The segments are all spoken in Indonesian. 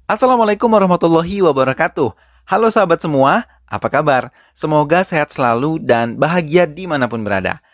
Assalamualaikum warahmatullahi wabarakatuh. Halo sahabat semua, apa kabar? Semoga sehat selalu dan bahagia dimanapun berada.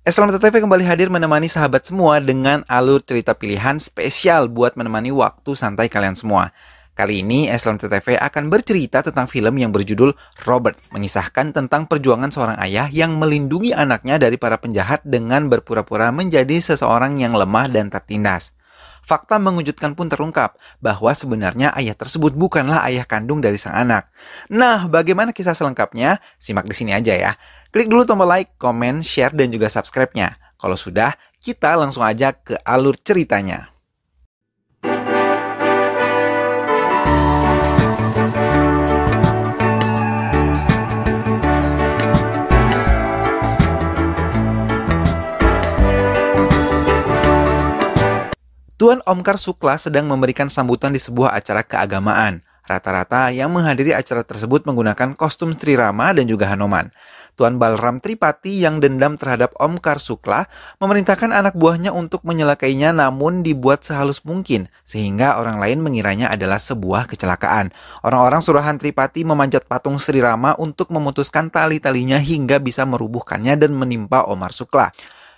Selamat TTV kembali hadir menemani sahabat semua dengan alur cerita pilihan spesial buat menemani waktu santai kalian semua. Kali ini Selamat TTV akan bercerita tentang film yang berjudul Robert, mengisahkan tentang perjuangan seorang ayah yang melindungi anaknya dari para penjahat dengan berpura-pura menjadi seseorang yang lemah dan tertindas. Fakta mengejutkan pun terungkap bahwa sebenarnya ayah tersebut bukanlah ayah kandung dari sang anak. Nah, bagaimana kisah selengkapnya? Simak di sini aja ya. Klik dulu tombol like, komen, share, dan juga subscribe-nya. Kalau sudah, kita langsung aja ke alur ceritanya. Tuan Omkar Sukla sedang memberikan sambutan di sebuah acara keagamaan. Rata-rata yang menghadiri acara tersebut menggunakan kostum Sri Rama dan juga Hanuman. Tuan Balram Tripati yang dendam terhadap Omkar Sukla memerintahkan anak buahnya untuk menyelakainya namun dibuat sehalus mungkin sehingga orang lain mengiranya adalah sebuah kecelakaan. Orang-orang suruhan Tripati memanjat patung Sri Rama untuk memutuskan tali-talinya hingga bisa merubuhkannya dan menimpa Omar Sukla.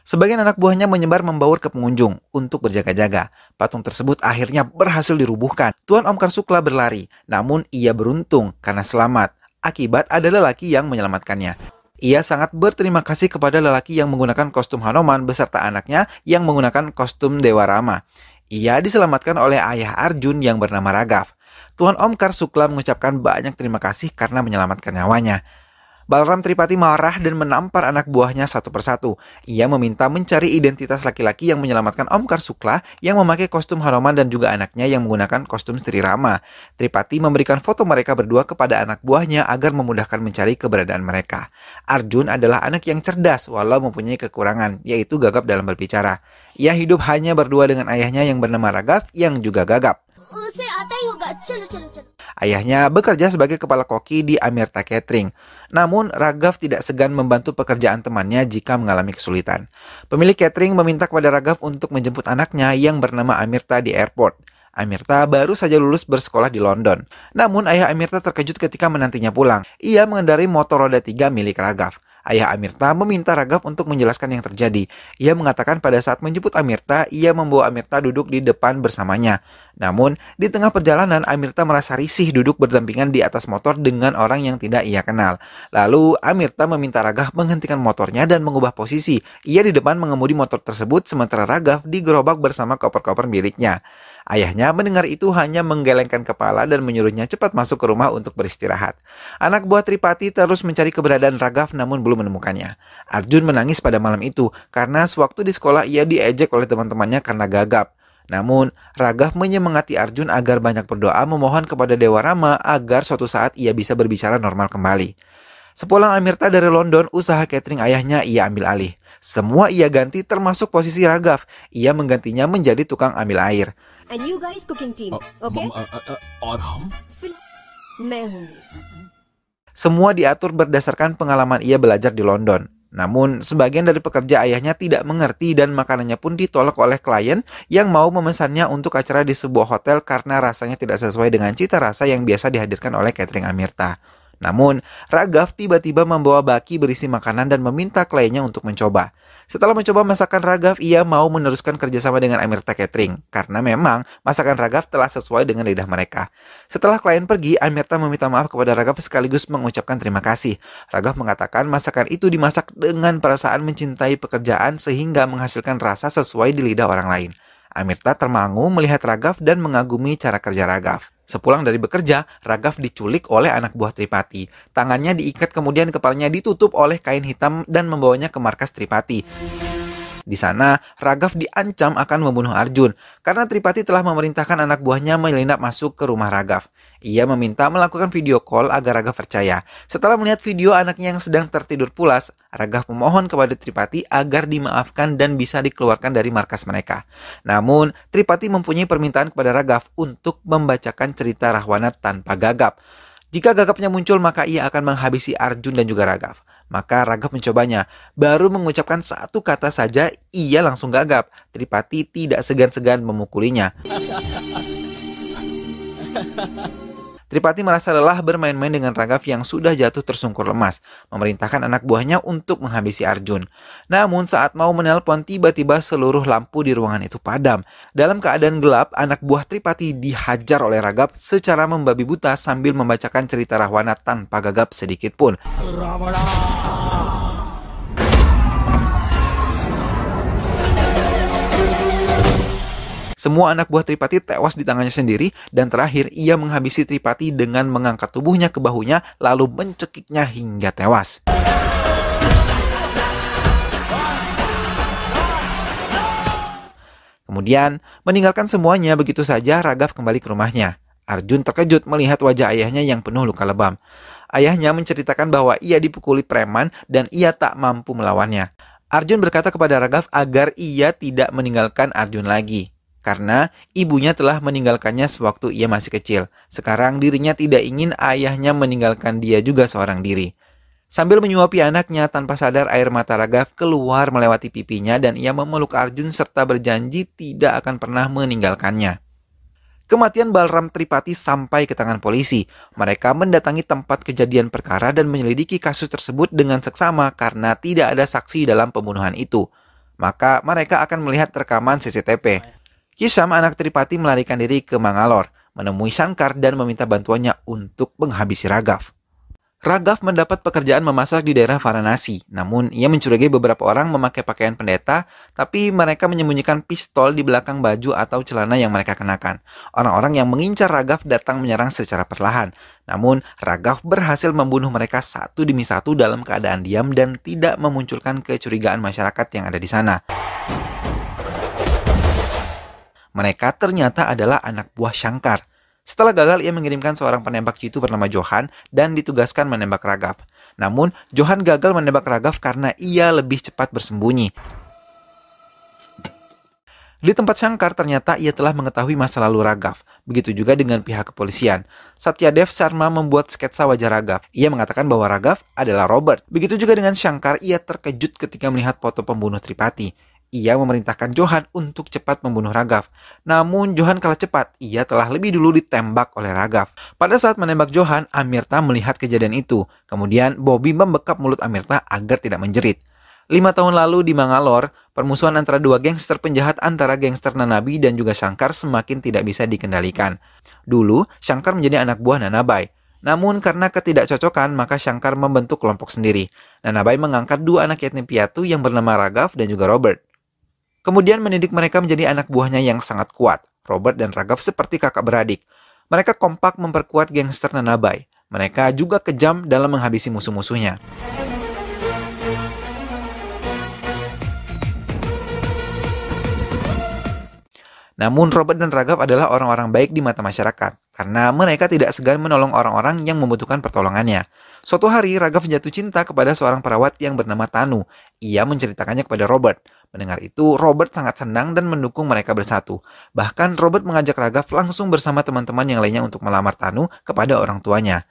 Sebagian anak buahnya menyebar membaur ke pengunjung untuk berjaga-jaga. Patung tersebut akhirnya berhasil dirubuhkan. Tuan Omkar Sukla berlari, namun ia beruntung karena selamat. Akibat ada lelaki yang menyelamatkannya. Ia sangat berterima kasih kepada lelaki yang menggunakan kostum Hanuman beserta anaknya yang menggunakan kostum Dewa Rama. Ia diselamatkan oleh ayah Arjun yang bernama Raghav. Tuan Omkar Sukla mengucapkan banyak terima kasih karena menyelamatkan nyawanya. Balram Tripati marah dan menampar anak buahnya satu persatu. Ia meminta mencari identitas laki-laki yang menyelamatkan Omkar Sukla yang memakai kostum Hanuman dan juga anaknya yang menggunakan kostum Sri Rama. Tripati memberikan foto mereka berdua kepada anak buahnya agar memudahkan mencari keberadaan mereka. Arjun adalah anak yang cerdas walau mempunyai kekurangan, yaitu gagap dalam berbicara. Ia hidup hanya berdua dengan ayahnya yang bernama Raghav yang juga gagap. Ayahnya bekerja sebagai kepala koki di Amirta Catering. Namun, Raghav tidak segan membantu pekerjaan temannya jika mengalami kesulitan. Pemilik catering meminta kepada Raghav untuk menjemput anaknya yang bernama Amirta di airport. Amirta baru saja lulus bersekolah di London. Namun, ayah Amirta terkejut ketika menantinya pulang. Ia mengendarai motor roda 3 milik Raghav. Ayah Amirta meminta Raghav untuk menjelaskan yang terjadi. Ia mengatakan pada saat menjemput Amirta, ia membawa Amirta duduk di depan bersamanya. Namun, di tengah perjalanan, Amirta merasa risih duduk berdampingan di atas motor dengan orang yang tidak ia kenal. Lalu, Amirta meminta Raghav menghentikan motornya dan mengubah posisi. Ia di depan mengemudi motor tersebut, sementara Raghav digerobak bersama koper-koper miliknya. Ayahnya mendengar itu hanya menggelengkan kepala dan menyuruhnya cepat masuk ke rumah untuk beristirahat. Anak buah Tripati terus mencari keberadaan Raghav namun belum menemukannya. Arjun menangis pada malam itu karena sewaktu di sekolah ia diejek oleh teman-temannya karena gagap. Namun, Raghav menyemangati Arjun agar banyak berdoa memohon kepada Dewa Rama agar suatu saat ia bisa berbicara normal kembali. Sepulang Amirta dari London, usaha catering ayahnya ia ambil alih. Semua ia ganti termasuk posisi Raghav. Ia menggantinya menjadi tukang ambil air. And you guys cooking team, okay? और हम मैं हूँ. Semua diatur berdasarkan pengalaman ia belajar di London. Namun, sebagian dari pekerja ayahnya tidak mengerti dan makanannya pun ditolak oleh klien yang mau memesannya untuk acara di sebuah hotel karena rasanya tidak sesuai dengan cita rasa yang biasa dihadirkan oleh catering Amirta. Namun, Raghav tiba-tiba membawa baki berisi makanan dan meminta kliennya untuk mencoba. Setelah mencoba masakan Raghav, ia mau meneruskan kerjasama dengan Amirta Catering, karena memang masakan Raghav telah sesuai dengan lidah mereka. Setelah klien pergi, Amirta meminta maaf kepada Raghav sekaligus mengucapkan terima kasih. Raghav mengatakan masakan itu dimasak dengan perasaan mencintai pekerjaan sehingga menghasilkan rasa sesuai di lidah orang lain. Amirta termangu melihat Raghav dan mengagumi cara kerja Raghav. Sepulang dari bekerja, Raghav diculik oleh anak buah Tripati. Tangannya diikat kemudian kepalanya ditutup oleh kain hitam dan membawanya ke markas Tripati. Di sana, Raghav diancam akan membunuh Arjun karena Tripati telah memerintahkan anak buahnya menyelinap masuk ke rumah Raghav. Ia meminta melakukan video call agar Raghav percaya. Setelah melihat video anaknya yang sedang tertidur pulas, Raghav memohon kepada Tripati agar dimaafkan dan bisa dikeluarkan dari markas mereka. Namun, Tripati mempunyai permintaan kepada Raghav untuk membacakan cerita Rahwana tanpa gagap. Jika gagapnya muncul, maka ia akan menghabisi Arjun dan juga Raghav. Maka Raghav mencobanya. Baru mengucapkan satu kata saja, ia langsung gagap. Tripati tidak segan-segan memukulinya. Tripati merasa lelah bermain-main dengan Raghav yang sudah jatuh tersungkur lemas, memerintahkan anak buahnya untuk menghabisi Arjun. Namun saat mau menelpon, tiba-tiba seluruh lampu di ruangan itu padam. Dalam keadaan gelap, anak buah Tripati dihajar oleh Raghav secara membabi buta sambil membacakan cerita Rahwana tanpa gagap sedikit pun. Semua anak buah Tripati tewas di tangannya sendiri, dan terakhir ia menghabisi Tripati dengan mengangkat tubuhnya ke bahunya lalu mencekiknya hingga tewas. Kemudian, meninggalkan semuanya begitu saja, Raghav kembali ke rumahnya. Arjun terkejut melihat wajah ayahnya yang penuh luka lebam. Ayahnya menceritakan bahwa ia dipukuli preman dan ia tak mampu melawannya. Arjun berkata kepada Raghav agar ia tidak meninggalkan Arjun lagi, karena ibunya telah meninggalkannya sewaktu ia masih kecil. Sekarang dirinya tidak ingin ayahnya meninggalkan dia juga seorang diri. Sambil menyuapi anaknya, tanpa sadar air mata Raghav keluar melewati pipinya dan ia memeluk Arjun serta berjanji tidak akan pernah meninggalkannya. Kematian Balram Tripati sampai ke tangan polisi. Mereka mendatangi tempat kejadian perkara dan menyelidiki kasus tersebut dengan seksama karena tidak ada saksi dalam pembunuhan itu. Maka mereka akan melihat rekaman CCTV. Kisam, anak Tripati, melarikan diri ke Mangalore, menemui Shankar dan meminta bantuannya untuk menghabisi Raghav. Raghav mendapat pekerjaan memasak di daerah Varanasi, namun ia mencurigai beberapa orang memakai pakaian pendeta, tapi mereka menyembunyikan pistol di belakang baju atau celana yang mereka kenakan. Orang-orang yang mengincar Raghav datang menyerang secara perlahan, namun Raghav berhasil membunuh mereka satu demi satu dalam keadaan diam dan tidak memunculkan kecurigaan masyarakat yang ada di sana. Mereka ternyata adalah anak buah Shankar. Setelah gagal, ia mengirimkan seorang penembak jitu bernama Johan dan ditugaskan menembak Raghav. Namun, Johan gagal menembak Raghav karena ia lebih cepat bersembunyi. Di tempat Shankar, ternyata ia telah mengetahui masa lalu Raghav. Begitu juga dengan pihak kepolisian. Satyadev Sharma membuat sketsa wajah Raghav. Ia mengatakan bahwa Raghav adalah Robert. Begitu juga dengan Shankar, ia terkejut ketika melihat foto pembunuh Tripati. Ia memerintahkan Johan untuk cepat membunuh Raghav. Namun Johan kalah cepat, ia telah lebih dulu ditembak oleh Raghav. Pada saat menembak Johan, Amirta melihat kejadian itu. Kemudian Bobby membekap mulut Amirta agar tidak menjerit. 5 tahun lalu di Mangalore, permusuhan antara dua gangster penjahat antara gangster Nanabi dan juga Shankar semakin tidak bisa dikendalikan. Dulu, Shankar menjadi anak buah Nanabai. Namun karena ketidakcocokan, maka Shankar membentuk kelompok sendiri. Nanabai mengangkat 2 anak yatim piatu yang bernama Raghav dan juga Robert. Kemudian mendidik mereka menjadi anak buahnya yang sangat kuat. Robert dan Raghav seperti kakak beradik. Mereka kompak memperkuat gangster Nanabai. Mereka juga kejam dalam menghabisi musuh-musuhnya. Namun Robert dan Raghav adalah orang-orang baik di mata masyarakat, karena mereka tidak segan menolong orang-orang yang membutuhkan pertolongannya. Suatu hari Raghav jatuh cinta kepada seorang perawat yang bernama Tanu. Ia menceritakannya kepada Robert. Mendengar itu, Robert sangat senang dan mendukung mereka bersatu. Bahkan Robert mengajak Raghav langsung bersama teman-teman yang lainnya untuk melamar Tanu kepada orang tuanya.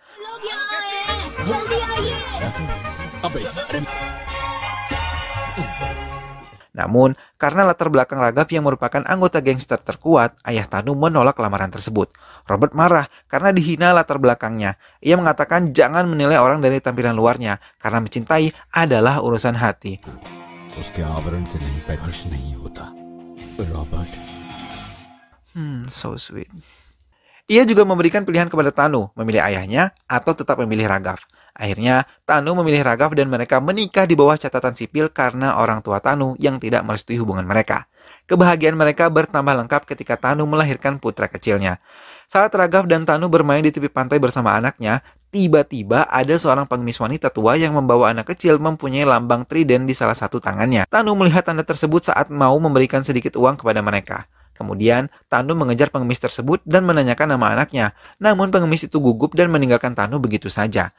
Namun, karena latar belakang Raghav yang merupakan anggota gangster terkuat, ayah Tanu menolak lamaran tersebut. Robert marah karena dihina latar belakangnya. Ia mengatakan jangan menilai orang dari tampilan luarnya, karena mencintai adalah urusan hati. So sweet. Ia juga memberikan pilihan kepada Tanu, memilih ayahnya atau tetap memilih Raghav. Akhirnya, Tanu memilih Raghav dan mereka menikah di bawah catatan sipil karena orang tua Tanu yang tidak merestui hubungan mereka. Kebahagiaan mereka bertambah lengkap ketika Tanu melahirkan putra kecilnya. Saat Raghav dan Tanu bermain di tepi pantai bersama anaknya, tiba-tiba ada seorang pengemis wanita tua yang membawa anak kecil mempunyai lambang trident di salah satu tangannya. Tanu melihat tanda tersebut saat mau memberikan sedikit uang kepada mereka. Kemudian, Tanu mengejar pengemis tersebut dan menanyakan nama anaknya. Namun pengemis itu gugup dan meninggalkan Tanu begitu saja.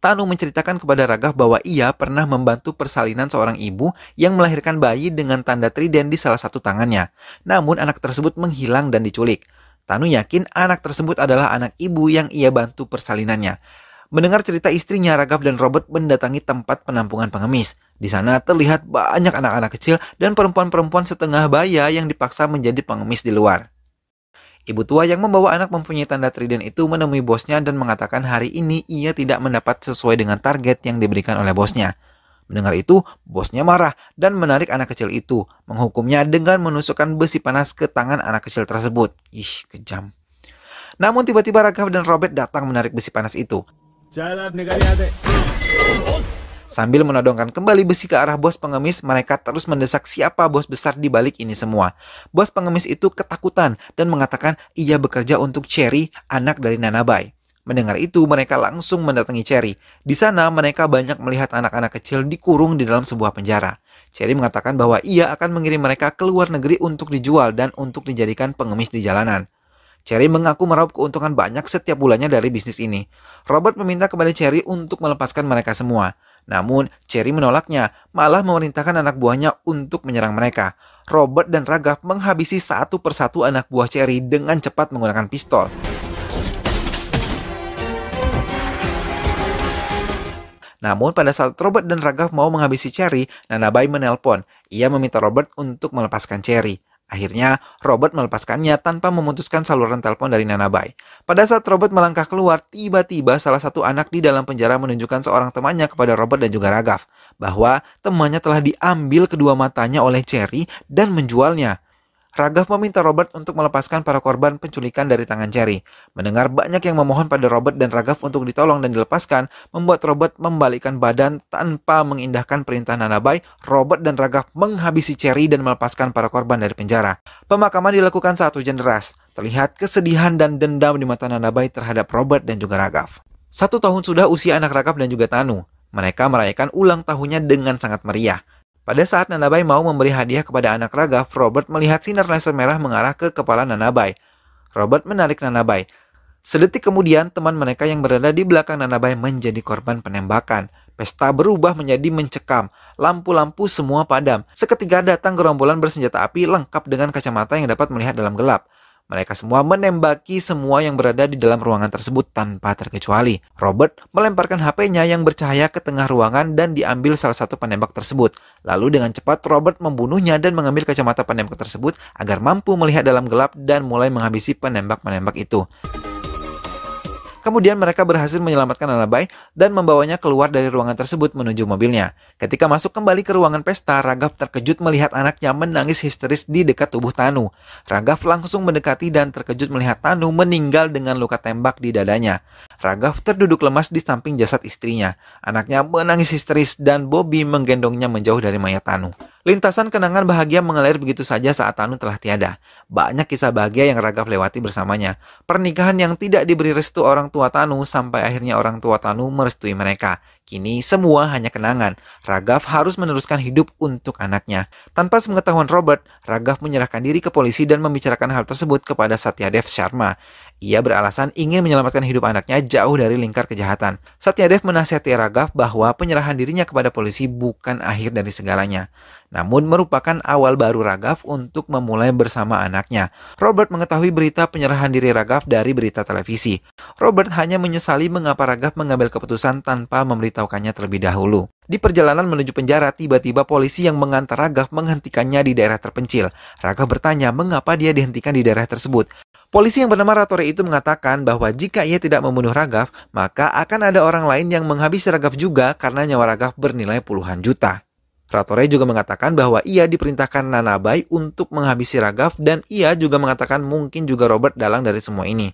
Tanu menceritakan kepada Raghav bahwa ia pernah membantu persalinan seorang ibu yang melahirkan bayi dengan tanda trident di salah satu tangannya. Namun anak tersebut menghilang dan diculik. Tanu yakin anak tersebut adalah anak ibu yang ia bantu persalinannya. Mendengar cerita istrinya, Raghav dan Robert mendatangi tempat penampungan pengemis. Di sana terlihat banyak anak-anak kecil dan perempuan-perempuan setengah baya yang dipaksa menjadi pengemis di luar. Ibu tua yang membawa anak mempunyai tanda trident itu menemui bosnya dan mengatakan hari ini ia tidak mendapat sesuai dengan target yang diberikan oleh bosnya. Mendengar itu, bosnya marah dan menarik anak kecil itu, menghukumnya dengan menusukkan besi panas ke tangan anak kecil tersebut. Ih, kejam. Namun tiba-tiba Raghav dan Robert datang menarik besi panas itu. Sambil menodongkan kembali besi ke arah bos pengemis, mereka terus mendesak siapa bos besar di balik ini semua. Bos pengemis itu ketakutan dan mengatakan ia bekerja untuk Cherry, anak dari Nanabai. Mendengar itu, mereka langsung mendatangi Cherry. Di sana, mereka banyak melihat anak-anak kecil dikurung di dalam sebuah penjara. Cherry mengatakan bahwa ia akan mengirim mereka ke luar negeri untuk dijual dan untuk dijadikan pengemis di jalanan. Cherry mengaku meraup keuntungan banyak setiap bulannya dari bisnis ini. Robert meminta kepada Cherry untuk melepaskan mereka semua. Namun, Cherry menolaknya, malah memerintahkan anak buahnya untuk menyerang mereka. Robert dan Raghav menghabisi satu persatu anak buah Cherry dengan cepat menggunakan pistol. Namun pada saat Robert dan Raghav mau menghabisi Cherry, Nanabai menelpon. Ia meminta Robert untuk melepaskan Cherry. Akhirnya, Robert melepaskannya tanpa memutuskan saluran telepon dari Nanabai. Pada saat Robert melangkah keluar, tiba-tiba salah satu anak di dalam penjara menunjukkan seorang temannya kepada Robert dan juga Raghav, bahwa temannya telah diambil kedua matanya oleh Cherry dan menjualnya. Raghav meminta Robert untuk melepaskan para korban penculikan dari tangan Cherry. Mendengar banyak yang memohon pada Robert dan Raghav untuk ditolong dan dilepaskan, membuat Robert membalikkan badan tanpa mengindahkan perintah Nanabai. Robert dan Raghav menghabisi Cherry dan melepaskan para korban dari penjara. Pemakaman dilakukan saat hujan deras. Terlihat kesedihan dan dendam di mata Nanabai terhadap Robert dan juga Raghav. 1 tahun sudah usia anak Raghav dan juga Tanu. Mereka merayakan ulang tahunnya dengan sangat meriah. Pada saat Nanabai mau memberi hadiah kepada anak Raghav, Robert melihat sinar laser merah mengarah ke kepala Nanabai. Robert menarik Nanabai. Sedetik kemudian, teman mereka yang berada di belakang Nanabai menjadi korban penembakan. Pesta berubah menjadi mencekam. Lampu-lampu semua padam. Seketika datang gerombolan bersenjata api lengkap dengan kacamata yang dapat melihat dalam gelap. Mereka semua menembaki semua yang berada di dalam ruangan tersebut tanpa terkecuali. Robert melemparkan HP-nya yang bercahaya ke tengah ruangan dan diambil salah satu penembak tersebut. Lalu dengan cepat Robert membunuhnya dan mengambil kacamata penembak tersebut agar mampu melihat dalam gelap dan mulai menghabisi penembak-penembak itu. Kemudian mereka berhasil menyelamatkan Nanabai dan membawanya keluar dari ruangan tersebut menuju mobilnya. Ketika masuk kembali ke ruangan pesta, Raghav terkejut melihat anaknya menangis histeris di dekat tubuh Tanu. Raghav langsung mendekati dan terkejut melihat Tanu meninggal dengan luka tembak di dadanya. Raghav terduduk lemas di samping jasad istrinya. Anaknya menangis histeris dan Bobby menggendongnya menjauh dari mayat Tanu. Lintasan kenangan bahagia mengalir begitu saja saat Tanu telah tiada. Banyak kisah bahagia yang Raghav lewati bersamanya. Pernikahan yang tidak diberi restu orang tua Tanu sampai akhirnya orang tua Tanu merestui mereka. Kini semua hanya kenangan. Raghav harus meneruskan hidup untuk anaknya. Tanpa sepengetahuan Robert, Raghav menyerahkan diri ke polisi dan membicarakan hal tersebut kepada Satyadev Sharma. Ia beralasan ingin menyelamatkan hidup anaknya jauh dari lingkar kejahatan. Satyadev menasihati Raghav bahwa penyerahan dirinya kepada polisi bukan akhir dari segalanya, namun merupakan awal baru Raghav untuk memulai bersama anaknya. Robert mengetahui berita penyerahan diri Raghav dari berita televisi. Robert hanya menyesali mengapa Raghav mengambil keputusan tanpa memberitahukannya terlebih dahulu. Di perjalanan menuju penjara, tiba-tiba polisi yang mengantar Raghav menghentikannya di daerah terpencil. Raghav bertanya mengapa dia dihentikan di daerah tersebut. Polisi yang bernama Ratore itu mengatakan bahwa jika ia tidak membunuh Raghav, maka akan ada orang lain yang menghabisi Raghav juga karena nyawa Raghav bernilai puluhan juta. Ratore juga mengatakan bahwa ia diperintahkan Nanabai untuk menghabisi Raghav dan ia juga mengatakan mungkin juga Robert dalang dari semua ini.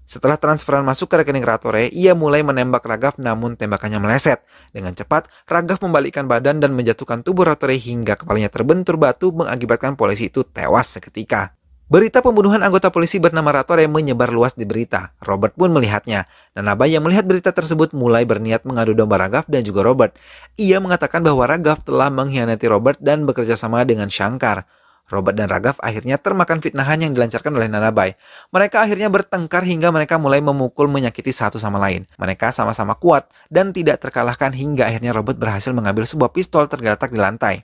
Setelah transferan masuk ke rekening Ratore, ia mulai menembak Raghav namun tembakannya meleset. Dengan cepat, Raghav membalikkan badan dan menjatuhkan tubuh Ratore hingga kepalanya terbentur batu mengakibatkan polisi itu tewas seketika. Berita pembunuhan anggota polisi bernama Ratore menyebar luas di berita. Robert pun melihatnya. Nanabai yang melihat berita tersebut mulai berniat mengadu domba Raghav dan juga Robert. Ia mengatakan bahwa Raghav telah mengkhianati Robert dan bekerja sama dengan Shankar. Robert dan Raghav akhirnya termakan fitnahan yang dilancarkan oleh Nanabai. Mereka akhirnya bertengkar hingga mereka mulai memukul menyakiti satu sama lain. Mereka sama-sama kuat dan tidak terkalahkan hingga akhirnya Robert berhasil mengambil sebuah pistol tergeletak di lantai.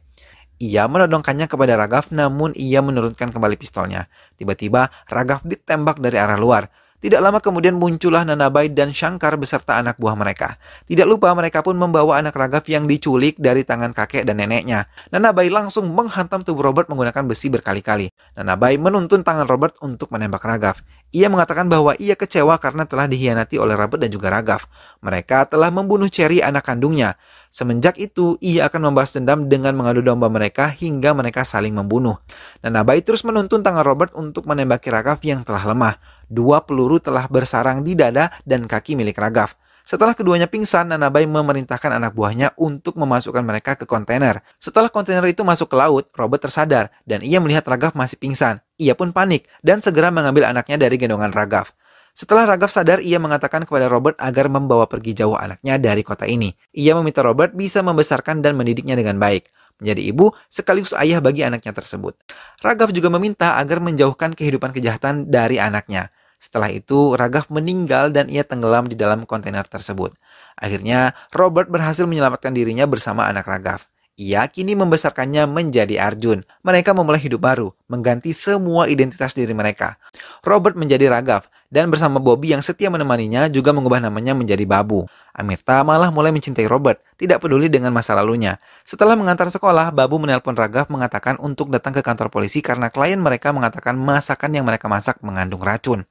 Ia menodongkannya kepada Raghav namun ia menurunkan kembali pistolnya. Tiba-tiba Raghav ditembak dari arah luar. Tidak lama kemudian muncullah Nanabai dan Shankar beserta anak buah mereka. Tidak lupa mereka pun membawa anak Raghav yang diculik dari tangan kakek dan neneknya. Nanabai langsung menghantam tubuh Robert menggunakan besi berkali-kali. Nanabai menuntun tangan Robert untuk menembak Raghav. Ia mengatakan bahwa ia kecewa karena telah dikhianati oleh Robert dan juga Raghav. Mereka telah membunuh Cherry, anak kandungnya. Semenjak itu, ia akan membalas dendam dengan mengadu domba mereka hingga mereka saling membunuh. Nanabai terus menuntun tangan Robert untuk menembaki Raghav yang telah lemah. 2 peluru telah bersarang di dada dan kaki milik Raghav. Setelah keduanya pingsan, Nanabai memerintahkan anak buahnya untuk memasukkan mereka ke kontainer. Setelah kontainer itu masuk ke laut, Robert tersadar dan ia melihat Raghav masih pingsan. Ia pun panik dan segera mengambil anaknya dari gendongan Raghav. Setelah Raghav sadar, ia mengatakan kepada Robert agar membawa pergi jauh anaknya dari kota ini. Ia meminta Robert bisa membesarkan dan mendidiknya dengan baik, menjadi ibu sekaligus ayah bagi anaknya tersebut. Raghav juga meminta agar menjauhkan kehidupan kejahatan dari anaknya. Setelah itu, Raghav meninggal dan ia tenggelam di dalam kontainer tersebut. Akhirnya, Robert berhasil menyelamatkan dirinya bersama anak Raghav. Ia kini membesarkannya menjadi Arjun. Mereka memulai hidup baru, mengganti semua identitas diri mereka. Robert menjadi Raghav, dan bersama Bobby yang setia menemaninya juga mengubah namanya menjadi Babu. Amirta malah mulai mencintai Robert, tidak peduli dengan masa lalunya. Setelah mengantar sekolah, Babu menelpon Raghav mengatakan untuk datang ke kantor polisi karena klien mereka mengatakan masakan yang mereka masak mengandung racun.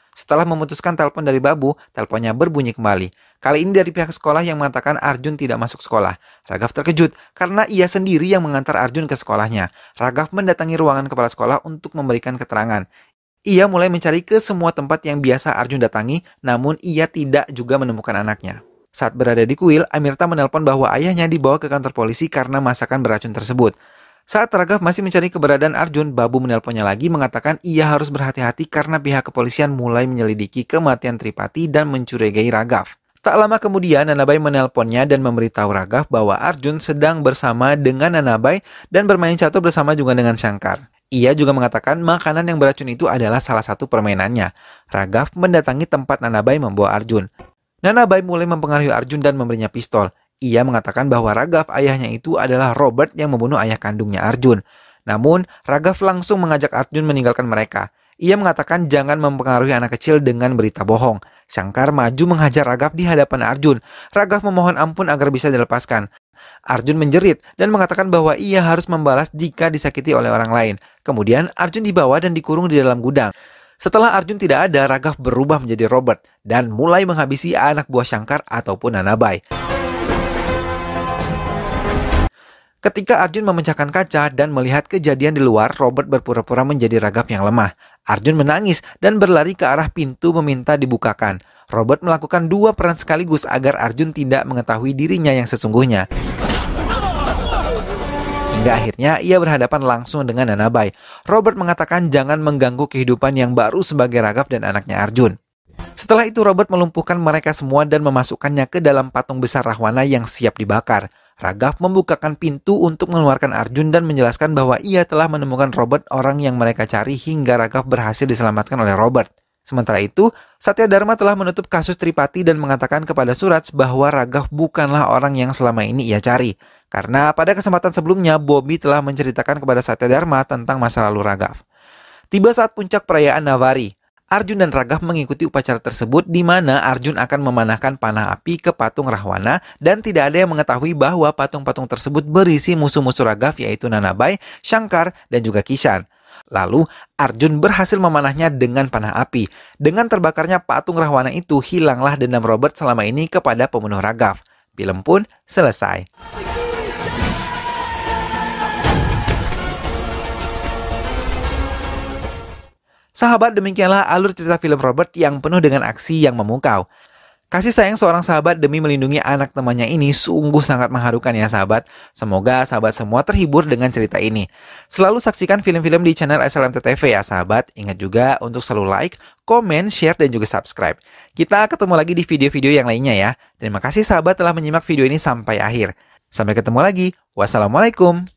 Setelah memutuskan telepon dari Babu, teleponnya berbunyi kembali. Kali ini dari pihak sekolah yang mengatakan Arjun tidak masuk sekolah. Raghav terkejut karena ia sendiri yang mengantar Arjun ke sekolahnya. Raghav mendatangi ruangan kepala sekolah untuk memberikan keterangan. Ia mulai mencari ke semua tempat yang biasa Arjun datangi, namun ia tidak juga menemukan anaknya. Saat berada di kuil, Amirta menelpon bahwa ayahnya dibawa ke kantor polisi karena masakan beracun tersebut. Saat Raghav masih mencari keberadaan Arjun, Babu menelponnya lagi mengatakan ia harus berhati-hati karena pihak kepolisian mulai menyelidiki kematian Tripati dan mencurigai Raghav. Tak lama kemudian, Nanabai menelponnya dan memberitahu Raghav bahwa Arjun sedang bersama dengan Nanabai dan bermain catur bersama juga dengan Shankar. Ia juga mengatakan makanan yang beracun itu adalah salah satu permainannya. Raghav mendatangi tempat Nanabai membawa Arjun. Nanabai mulai mempengaruhi Arjun dan memberinya pistol. Ia mengatakan bahwa Raghav ayahnya itu adalah Robert yang membunuh ayah kandungnya Arjun. Namun, Raghav langsung mengajak Arjun meninggalkan mereka. Ia mengatakan jangan mempengaruhi anak kecil dengan berita bohong. Shankar maju menghajar Raghav di hadapan Arjun. Raghav memohon ampun agar bisa dilepaskan. Arjun menjerit dan mengatakan bahwa ia harus membalas jika disakiti oleh orang lain. Kemudian, Arjun dibawa dan dikurung di dalam gudang. Setelah Arjun tidak ada, Raghav berubah menjadi Robert dan mulai menghabisi anak buah Shankar ataupun Nanabai. Ketika Arjun memecahkan kaca dan melihat kejadian di luar, Robert berpura-pura menjadi Raghav yang lemah. Arjun menangis dan berlari ke arah pintu meminta dibukakan. Robert melakukan 2 peran sekaligus agar Arjun tidak mengetahui dirinya yang sesungguhnya. Hingga akhirnya ia berhadapan langsung dengan Nanabai. Robert mengatakan jangan mengganggu kehidupan yang baru sebagai Raghav dan anaknya Arjun. Setelah itu Robert melumpuhkan mereka semua dan memasukkannya ke dalam patung besar Rahwana yang siap dibakar. Raghav membukakan pintu untuk mengeluarkan Arjun dan menjelaskan bahwa ia telah menemukan Robert, orang yang mereka cari, hingga Raghav berhasil diselamatkan oleh Robert. Sementara itu, Satya Dharma telah menutup kasus Tripati dan mengatakan kepada Suraj bahwa Raghav bukanlah orang yang selama ini ia cari. Karena pada kesempatan sebelumnya, Bobby telah menceritakan kepada Satya Dharma tentang masa lalu Raghav. Tiba saat puncak perayaan Navari. Arjun dan Raghav mengikuti upacara tersebut di mana Arjun akan memanahkan panah api ke patung Rahwana dan tidak ada yang mengetahui bahwa patung-patung tersebut berisi musuh-musuh Raghav yaitu Nanabai, Shankar, dan juga Kishan. Lalu Arjun berhasil memanahnya dengan panah api. Dengan terbakarnya patung Rahwana itu, hilanglah dendam Robert selama ini kepada pembunuh Raghav. Film pun selesai. Sahabat, demikianlah alur cerita film Robert yang penuh dengan aksi yang memukau. Kasih sayang seorang sahabat demi melindungi anak temannya ini sungguh sangat mengharukan ya sahabat. Semoga sahabat semua terhibur dengan cerita ini. Selalu saksikan film-film di channel SLMT TV ya sahabat. Ingat juga untuk selalu like, komen, share, dan juga subscribe. Kita ketemu lagi di video-video yang lainnya ya. Terima kasih sahabat telah menyimak video ini sampai akhir. Sampai ketemu lagi. Wassalamualaikum.